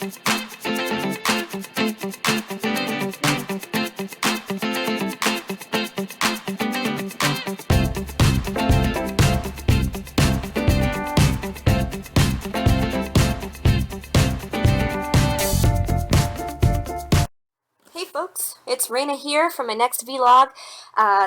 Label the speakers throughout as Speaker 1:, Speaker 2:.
Speaker 1: Hey folks, it's Raina here from my next vlog.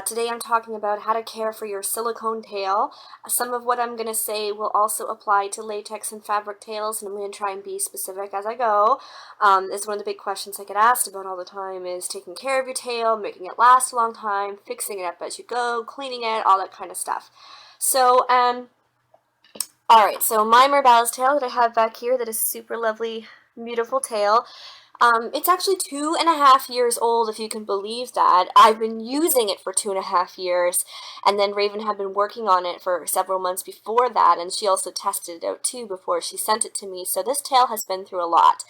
Speaker 1: Today I'm talking about how to care for your silicone tail. Some of what I'm going to say will also apply to latex and fabric tails, and I'm going to try and be specific as I go. It's one of the big questions I get asked about all the time is taking care of your tail, making it last a long time, fixing it up as you go, cleaning it, all that kind of stuff. So, alright, so my Mermaid's tail that I have back here, that is super lovely, beautiful tail. It's actually 2.5 years old, if you can believe that. I've been using it for 2.5 years, and then Raven had been working on it for several months before that, and she also tested it out too before she sent it to me, so this tail has been through a lot.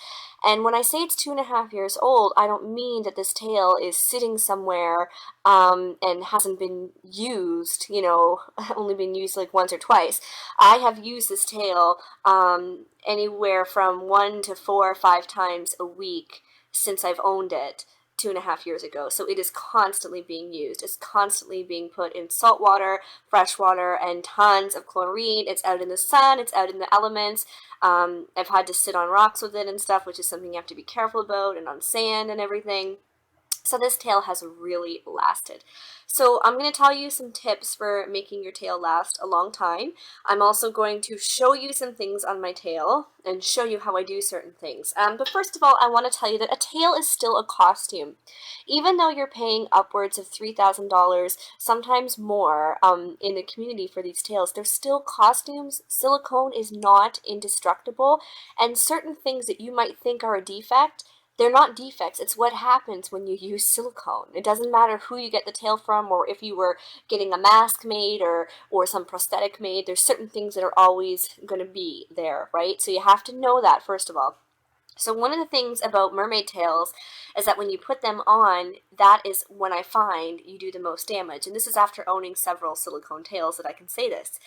Speaker 1: And when I say it's 2.5 years old, I don't mean that this tail is sitting somewhere and hasn't been used, you know, only been used like once or twice. I have used this tail anywhere from 1 to 4 or 5 times a week since I've owned it 2.5 years ago. So it is constantly being used. It's constantly being put in salt water, fresh water, and tons of chlorine. It's out in the sun, it's out in the elements. I've had to sit on rocks with it and stuff, which is something you have to be careful about, and on sand and everything. So this tail has really lasted. So I'm going to tell you some tips for making your tail last a long time. I'm also going to show you some things on my tail and show you how I do certain things. But first of all, I want to tell you that a tail is still a costume. Even though you're paying upwards of $3,000, sometimes more in the community for these tails, they're still costumes. Silicone is not indestructible, and certain things that you might think are a defect, they're not defects. It's what happens when you use silicone. It doesn't matter who you get the tail from, or if you were getting a mask made or some prosthetic made. There's certain things that are always going to be there, right? So you have to know that, first of all. So one of the things about mermaid tails is that when you put them on, that is when I find you do the most damage. And this is after owning several silicone tails that I can say this.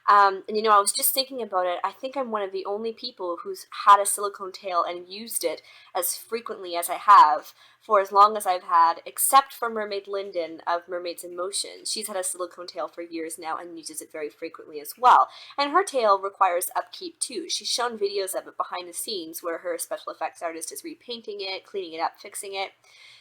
Speaker 1: And you know, I was just thinking about it. I think I'm one of the only people who's had a silicone tail and used it as frequently as I have for as long as I've had, except for Mermaid Linden of Mermaids in Motion. She's had a silicone tail for years now and uses it very frequently as well. And her tail requires upkeep too. She's shown videos of it behind the scenes where her special effects artist is repainting it, cleaning it up, fixing it.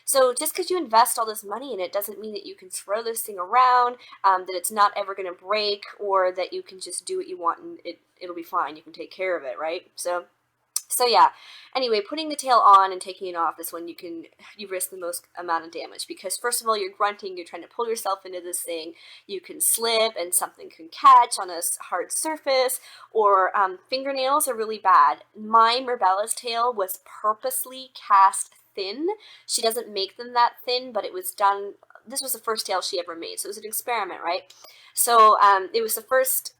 Speaker 1: So just because you invest all this money in it doesn't mean that you can throw this thing around, that it's not ever going to break, or that you can just do what you want and it'll be fine. You can take care of it, right? So yeah, anyway, putting the tail on and taking it off is when you risk the most amount of damage, because first of all, you're grunting, you're trying to pull yourself into this thing, you can slip and something can catch on a hard surface, or fingernails are really bad. My Merbella's tail was purposely cast thin. She doesn't make them that thin, but it was done, this was the first tail she ever made, so it was an experiment, right? So it was the first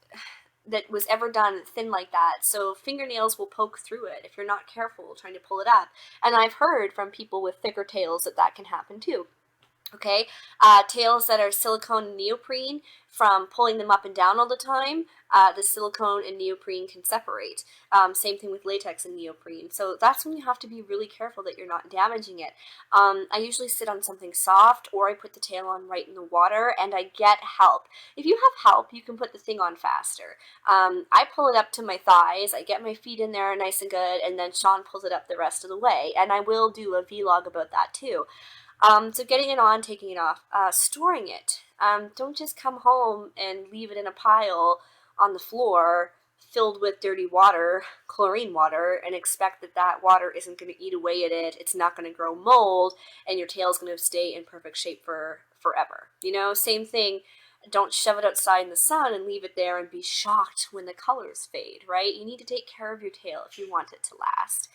Speaker 1: that was ever done thin like that, so fingernails will poke through it if you're not careful trying to pull it up. And I've heard from people with thicker tails that that can happen too. Okay, tails that are silicone and neoprene, from pulling them up and down all the time, the silicone and neoprene can separate. Same thing with latex and neoprene. So that's when you have to be really careful that you're not damaging it. I usually sit on something soft, or I put the tail on right in the water, and I get help. If you have help, you can put the thing on faster. I pull it up to my thighs, I get my feet in there nice and good, and then Sean pulls it up the rest of the way. And I will do a vlog about that too. So getting it on, taking it off, storing it. Don't just come home and leave it in a pile on the floor filled with dirty water, chlorine water, and expect that that water isn't going to eat away at it, it's not going to grow mold, and your tail's going to stay in perfect shape for forever. You know, same thing. Don't shove it outside in the sun and leave it there and be shocked when the colors fade, right? You need to take care of your tail if you want it to last.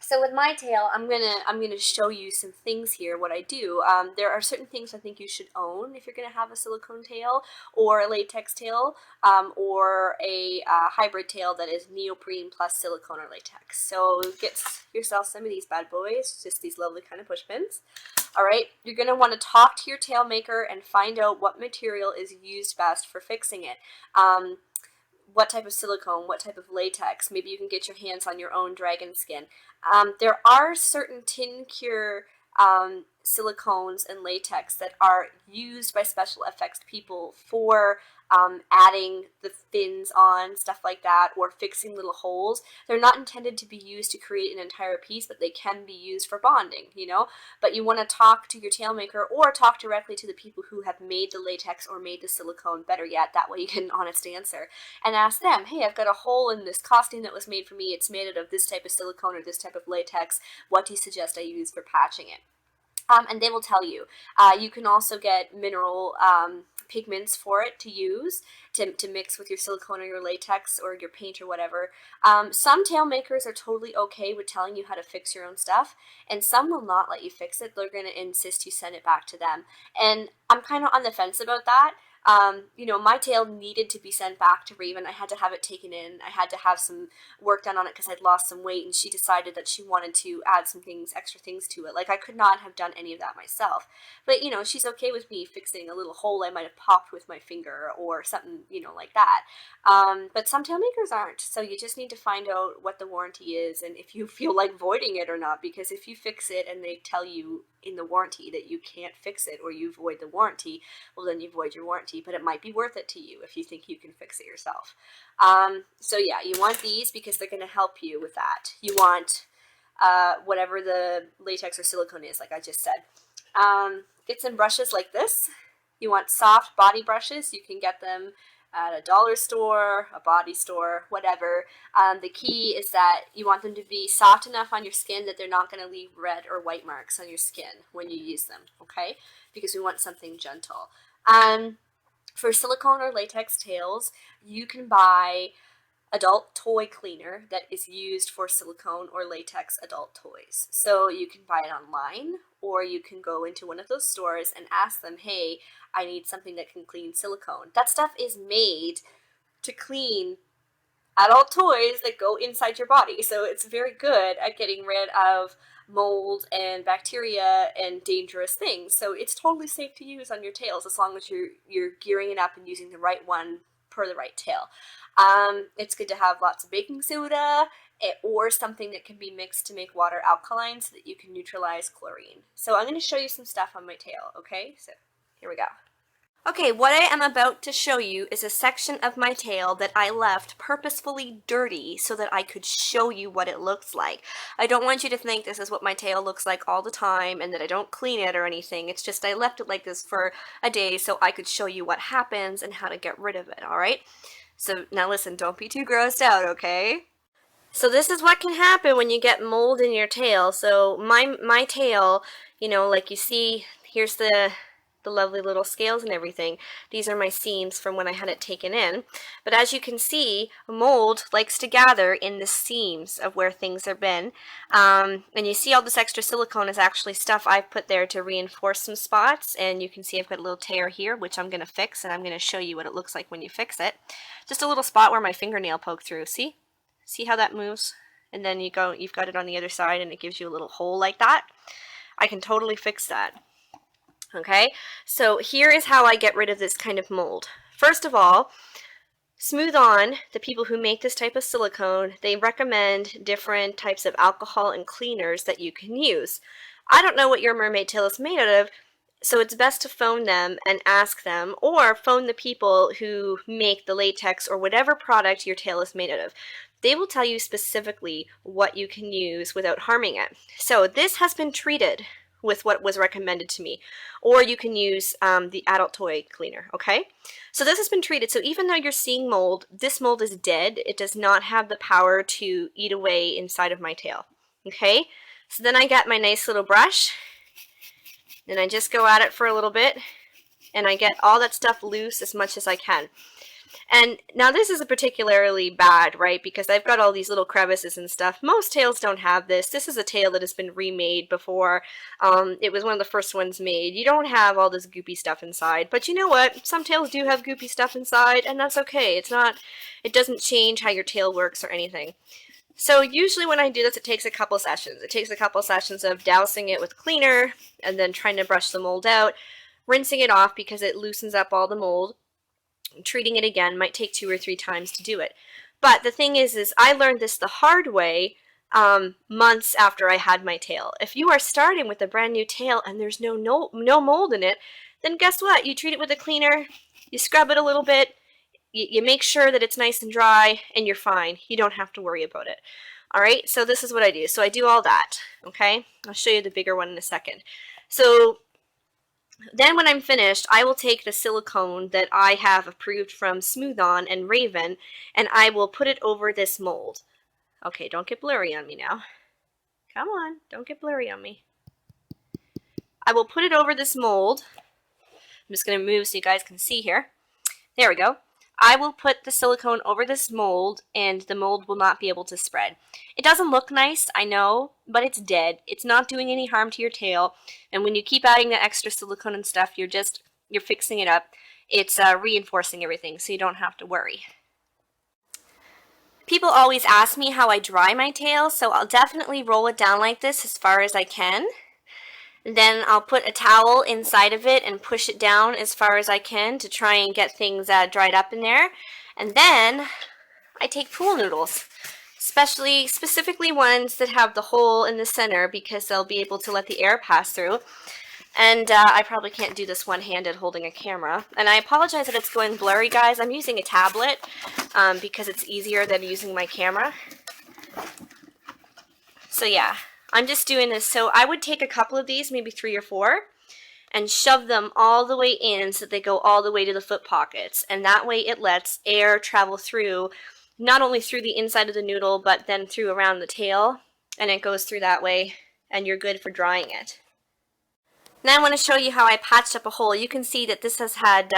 Speaker 1: So with my tail, I'm gonna show you some things here, what I do. There are certain things I think you should own if you're gonna have a silicone tail, or a latex tail, or a hybrid tail that is neoprene plus silicone or latex. So get yourself some of these bad boys, just these lovely kind of push pins. All right, you're gonna want to talk to your tail maker and find out what material is used best for fixing it. what type of silicone, what type of latex. Maybe you can get your hands on your own dragon skin. There are certain tin cure silicones and latex that are used by special effects people for adding the fins on, stuff like that, or fixing little holes. They're not intended to be used to create an entire piece, but they can be used for bonding, you know? But you want to talk to your tail maker or talk directly to the people who have made the latex or made the silicone, better yet, that way you get an honest answer, and ask them, hey, I've got a hole in this costume that was made for me. It's made out of this type of silicone or this type of latex. What do you suggest I use for patching it? And they will tell you. You can also get mineral pigments for it to use to mix with your silicone or your latex or your paint or whatever. Some tail makers are totally okay with telling you how to fix your own stuff, and some will not let you fix it. They're going to insist you send it back to them. And I'm kind of on the fence about that. You know, my tail needed to be sent back to Raven. I had to have it taken in. I had to have some work done on it because I'd lost some weight, and she decided that she wanted to add some things, extra things to it. Like, I could not have done any of that myself. But, you know, she's okay with me fixing a little hole I might have popped with my finger or something, you know, like that. But some tail makers aren't. So you just need to find out what the warranty is and if you feel like voiding it or not. Because if you fix it and they tell you in the warranty that you can't fix it or you void the warranty, well, then you void your warranty. But it might be worth it to you if you think you can fix it yourself. So yeah, you want these because they're going to help you with that. You want whatever the latex or silicone is, like I just said. Get some brushes like this. You want soft body brushes. You can get them at a dollar store, a body store, whatever. The key is that you want them to be soft enough on your skin that they're not going to leave red or white marks on your skin when you use them, okay? Because we want something gentle. For silicone or latex tails, you can buy adult toy cleaner that is used for silicone or latex adult toys. So you can buy it online, or you can go into one of those stores and ask them, hey, I need something that can clean silicone. That stuff is made to clean adult toys that go inside your body. So it's very good at getting rid of mold and bacteria and dangerous things. So it's totally safe to use on your tails as long as you're gearing it up and using the right one per the right tail. It's good to have lots of baking soda or something that can be mixed to make water alkaline so that you can neutralize chlorine. So I'm going to show you some stuff on my tail, okay? So here we go. Okay, what I am about to show you is a section of my tail that I left purposefully dirty so that I could show you what it looks like. I don't want you to think this is what my tail looks like all the time and that I don't clean it or anything. It's just I left it like this for a day so I could show you what happens and how to get rid of it, alright? So now listen, don't be too grossed out, okay? So this is what can happen when you get mold in your tail. So my tail, you know, like you see, here's the lovely little scales and everything. These are my seams from when I had it taken in. But as you can see, mold likes to gather in the seams of where things have been. And you see all this extra silicone is actually stuff I've put there to reinforce some spots. And you can see I've got a little tear here, which I'm going to fix, and I'm going to show you what it looks like when you fix it. Just a little spot where my fingernail poked through. See? See how that moves? And then you've got it on the other side and it gives you a little hole like that. I can totally fix that. Okay, so here is how I get rid of this kind of mold. First of all, Smooth On, the people who make this type of silicone, they recommend different types of alcohol and cleaners that you can use. I don't know what your mermaid tail is made out of, so it's best to phone them and ask them, or phone the people who make the latex or whatever product your tail is made out of. They will tell you specifically what you can use without harming it. So this has been treated with what was recommended to me, or you can use the adult toy cleaner, okay? So this has been treated, so even though you're seeing mold, this mold is dead. It does not have the power to eat away inside of my tail, okay? So then I got my nice little brush, and I just go at it for a little bit, and I get all that stuff loose as much as I can. And now this is a particularly bad, right, because I've got all these little crevices and stuff. Most tails don't have this. This is a tail that has been remade before. It was one of the first ones made. You don't have all this goopy stuff inside, but you know what? Some tails do have goopy stuff inside, and that's okay. It doesn't change how your tail works or anything. So usually when I do this, it takes a couple sessions. It takes a couple sessions of dousing it with cleaner and then trying to brush the mold out, rinsing it off because it loosens up all the mold. treating it again might take 2 or 3 times to do it. But the thing is I learned this the hard way months after I had my tail. If you are starting with a brand new tail and there's no mold in it, then guess what? You treat it with a cleaner, you scrub it a little bit, you make sure that it's nice and dry, and you're fine. You don't have to worry about it. All right, so this is what I do. So I do all that, okay? I'll show you the bigger one in a second. So then when I'm finished, I will take the silicone that I have approved from Smooth On and Raven, and I will put it over this mold. Okay, don't get blurry on me now. Come on, don't get blurry on me. I will put it over this mold. I'm just going to move so you guys can see here. There we go. I will put the silicone over this mold, and the mold will not be able to spread. It doesn't look nice, I know, but it's dead. It's not doing any harm to your tail, and when you keep adding the extra silicone and stuff, you're fixing it up. It's reinforcing everything, so you don't have to worry. People always ask me how I dry my tail, so I'll definitely roll it down like this as far as I can. Then I'll put a towel inside of it and push it down as far as I can to try and get things dried up in there. And then I take pool noodles, specifically ones that have the hole in the center, because they'll be able to let the air pass through. And I probably can't do this one-handed holding a camera. And I apologize that it's going blurry, guys. I'm using a tablet because it's easier than using my camera. So yeah. I'm just doing this. So I would take a couple of these, maybe 3 or 4, and shove them all the way in so that they go all the way to the foot pockets. And that way it lets air travel through, not only through the inside of the noodle, but then through around the tail. And it goes through that way, and you're good for drying it. Now I want to show you how I patched up a hole. You can see that this has had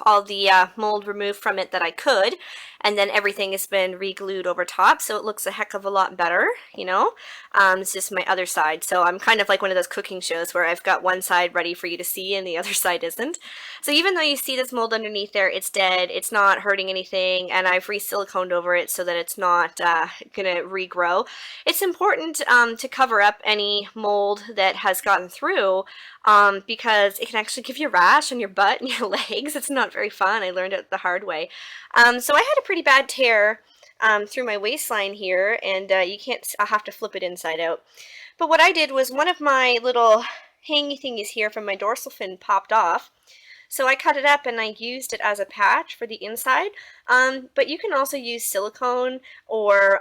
Speaker 1: all the mold removed from it that I could, and then everything has been re-glued over top, so it looks a heck of a lot better, you know. It's just my other side, so I'm kind of like one of those cooking shows where I've got one side ready for you to see and the other side isn't. So even though you see this mold underneath there, it's dead, it's not hurting anything, and I've re-siliconed over it so that it's not gonna regrow. It's important to cover up any mold that has gotten through, because it can actually give you a rash on your butt and your legs. It's not very fun. I learned it the hard way. So I had a pretty bad tear through my waistline here, and I'll have to flip it inside out. But what I did was one of my little hangy thingies here from my dorsal fin popped off. So I cut it up and I used it as a patch for the inside. But you can also use silicone, or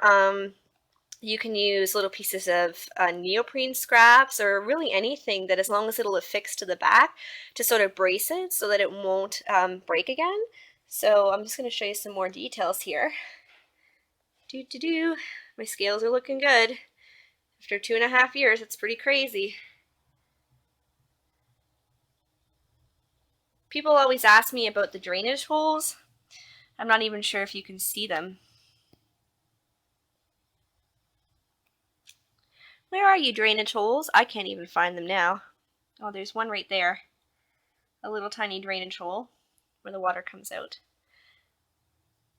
Speaker 1: you can use little pieces of neoprene scraps, or really anything that, as long as it'll affix to the back, to sort of brace it so that it won't break again. So I'm just going to show you some more details here. My scales are looking good. After 2.5 years, it's pretty crazy. People always ask me about the drainage holes. I'm not even sure if you can see them. Where are you, drainage holes? I can't even find them now. Oh, there's one right there. A little tiny drainage hole where the water comes out.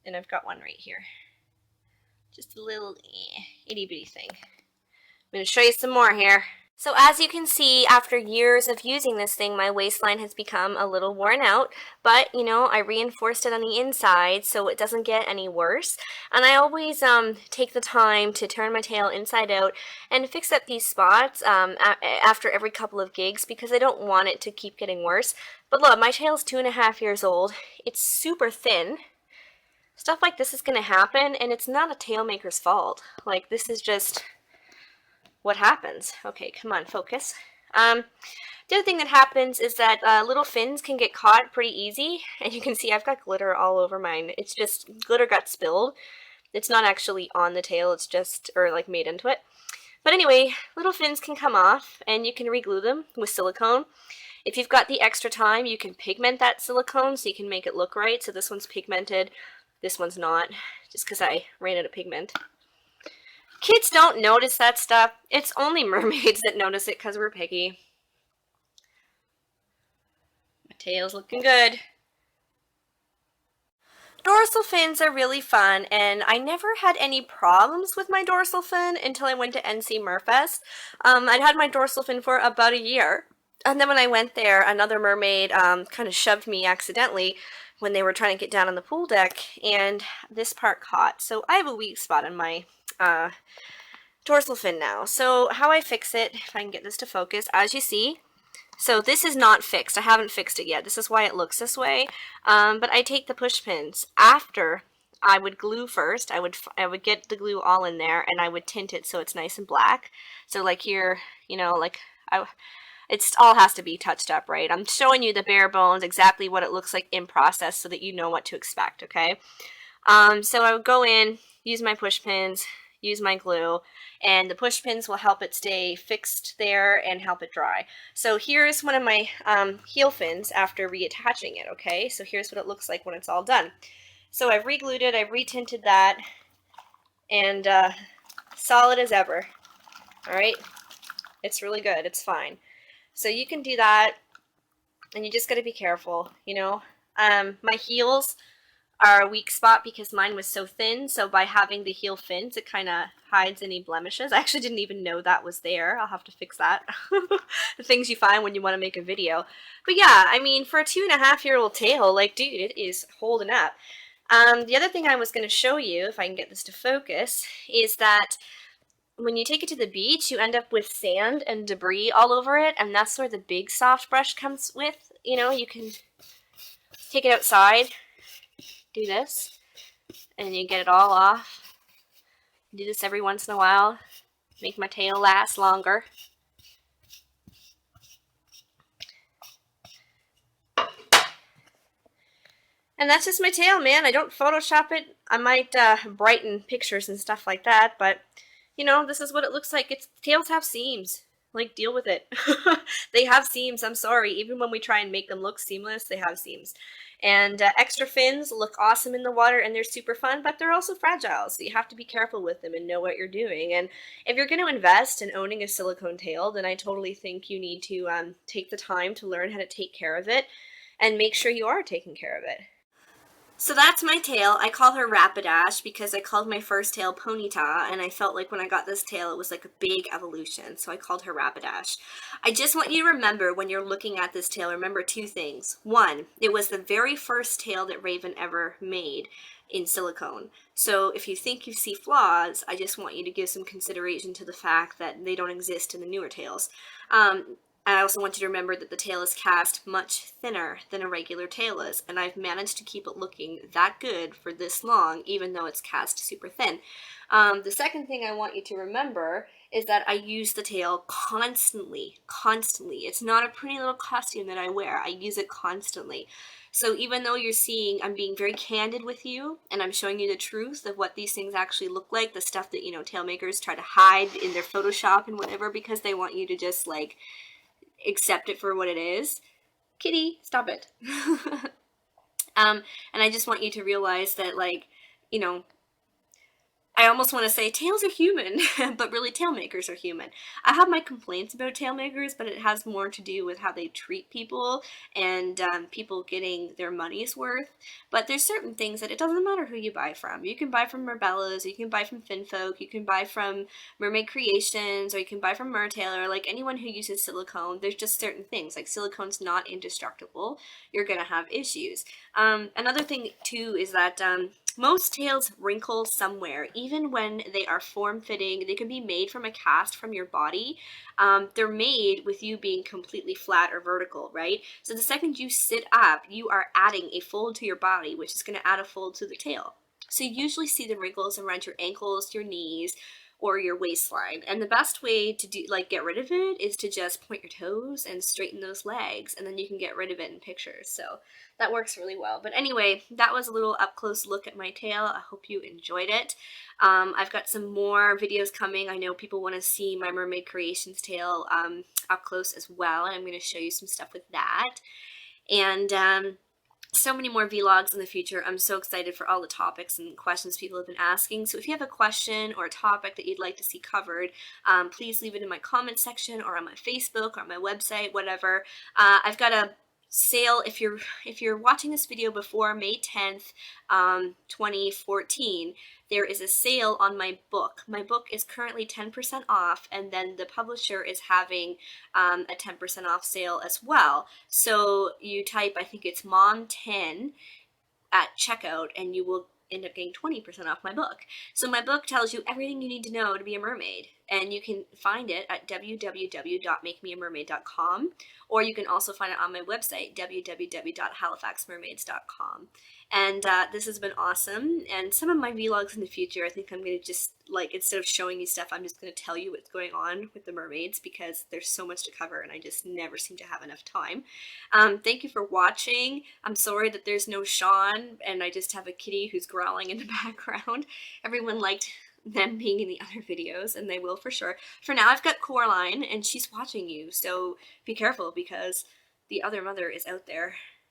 Speaker 1: And I've got one right here. Just a little itty bitty thing. I'm going to show you some more here. So as you can see, after years of using this thing, my waistline has become a little worn out, but you know, I reinforced it on the inside so it doesn't get any worse. And I always take the time to turn my tail inside out and fix up these spots after every couple of gigs, because I don't want it to keep getting worse. But look, my tail's 2.5 years old. It's super thin. Stuff like this is going to happen, and it's not a tail maker's fault. Like, this is just what happens. Okay, come on, focus. The other thing that happens is that little fins can get caught pretty easy, and you can see I've got glitter all over mine. It's just glitter got spilled. It's not actually on the tail, it's just, or like made into it. But anyway, little fins can come off, and you can re-glue them with silicone. If you've got the extra time, you can pigment that silicone so you can make it look right. So this one's pigmented, this one's not, just because I ran out of pigment. Kids don't notice that stuff. It's only mermaids that notice it because we're picky. My tail's looking good. Dorsal fins are really fun, and I never had any problems with my dorsal fin until I went to NC Merfest. I'd had my dorsal fin for about a year, And then when I went there, another mermaid kind of shoved me accidentally when they were trying to get down on the pool deck, and this part caught. So I have a weak spot on my dorsal fin now. So how I fix it, if I can get this to focus, as you see, so this is not fixed. I haven't fixed it yet. This is why it looks this way. But I take the push pins after I would glue first. I would get the glue all in there, and I would tint it so it's nice and black. So like here, you know, like it's all has to be touched up, right? I'm showing you the bare bones, exactly what it looks like in process, so that you know what to expect. Okay. So I would go in, use my push pins, use my glue, and the push pins will help it stay fixed there and help it dry. So here's one of my heel fins after reattaching it, okay? So here's what it looks like when it's all done. So I've re-glued it, I've retinted that, and solid as ever, all right? It's really good, it's fine. So you can do that, and you just gotta be careful, you know? My heels are a weak spot because mine was so thin, so by having the heel fins, it kind of hides any blemishes. I actually didn't even know that was there. I'll have to fix that. The things you find when you want to make a video. But yeah, I mean, for a 2.5-year-old tail, like, dude, it is holding up. The other thing I was going to show you, if I can get this to focus, is that when you take it to the beach, you end up with sand and debris all over it, and that's where the big soft brush comes with. You know, you can take it outside, do this, and you get it all off. Do this every once in a while, make my tail last longer. And that's just my tail, man. I don't Photoshop it. I might brighten pictures and stuff like that, but you know, this is what it looks like. Tails have seams. Like, deal with it. They have seams, I'm sorry. Even when we try and make them look seamless, they have seams. And extra fins look awesome in the water, and they're super fun, but they're also fragile, so you have to be careful with them and know what you're doing. And if you're going to invest in owning a silicone tail, then I totally think you need to take the time to learn how to take care of it and make sure you are taking care of it. So that's my tail. I call her Rapidash because I called my first tail Ponyta, and I felt like when I got this tail, it was like a big evolution, so I called her Rapidash. I just want you to remember when you're looking at this tail, remember two things. One, it was the very first tail that Raven ever made in silicone. So if you think you see flaws, I just want you to give some consideration to the fact that they don't exist in the newer tails. I also want you to remember that the tail is cast much thinner than a regular tail is, and I've managed to keep it looking that good for this long, even though it's cast super thin. The second thing I want you to remember is that I use the tail constantly. It's not a pretty little costume that I wear. I use it constantly. So even though you're seeing, I'm being very candid with you, and I'm showing you the truth of what these things actually look like, the stuff that, you know, tail makers try to hide in their Photoshop and whatever, because they want you to just, like, accept it for what it is. Kitty, stop it. And I just want you to realize that, like, you know, I almost want to say tails are human, but really tail makers are human. I have my complaints about tail makers, but it has more to do with how they treat people and people getting their money's worth. But there's certain things that it doesn't matter who you buy from. You can buy from Merbella's, you can buy from Finfolk, you can buy from Mermaid Creations, or you can buy from Mertail, or like anyone who uses silicone. There's just certain things, like silicone's not indestructible. You're gonna have issues. Another thing too is that most tails wrinkle somewhere, even when they are form-fitting. They can be made from a cast from your body. They're made with you being completely flat or vertical, right? So the second you sit up, you are adding a fold to your body, which is going to add a fold to the tail. So you usually see the wrinkles around your ankles, your knees, or your waistline. And the best way to do, like, get rid of it is to just point your toes and straighten those legs, and then you can get rid of it in pictures. So that works really well. But anyway, that was a little up close look at my tail. I hope you enjoyed it. I've got some more videos coming. I know people want to see my Mermaid Creations tail up close as well, and I'm going to show you some stuff with that. And so many more vlogs in the future. I'm so excited for all the topics and questions people have been asking. So if you have a question or a topic that you'd like to see covered, please leave it in my comment section or on my Facebook or on my website, whatever. I've got a sale, if you're watching this video before May 10th, 2014, there is a sale on my book. My book is currently 10% off, and then the publisher is having a 10% off sale as well. So you type, I think it's Mom10 at checkout, and you will end up getting 20% off my book. So my book tells you everything you need to know to be a mermaid, and you can find it at www.makemeamermaid.com, or you can also find it on my website, www.halifaxmermaids.com. And this has been awesome, and some of my vlogs in the future, I think I'm going to just, like, instead of showing you stuff, I'm just going to tell you what's going on with the mermaids, because there's so much to cover and I just never seem to have enough time. Thank you for watching. I'm sorry that there's no Sean, and I just have a kitty who's growling in the background. Everyone liked them being in the other videos, and they will for sure. For now, I've got Chlorine, and she's watching you, so be careful, because the other mother is out there.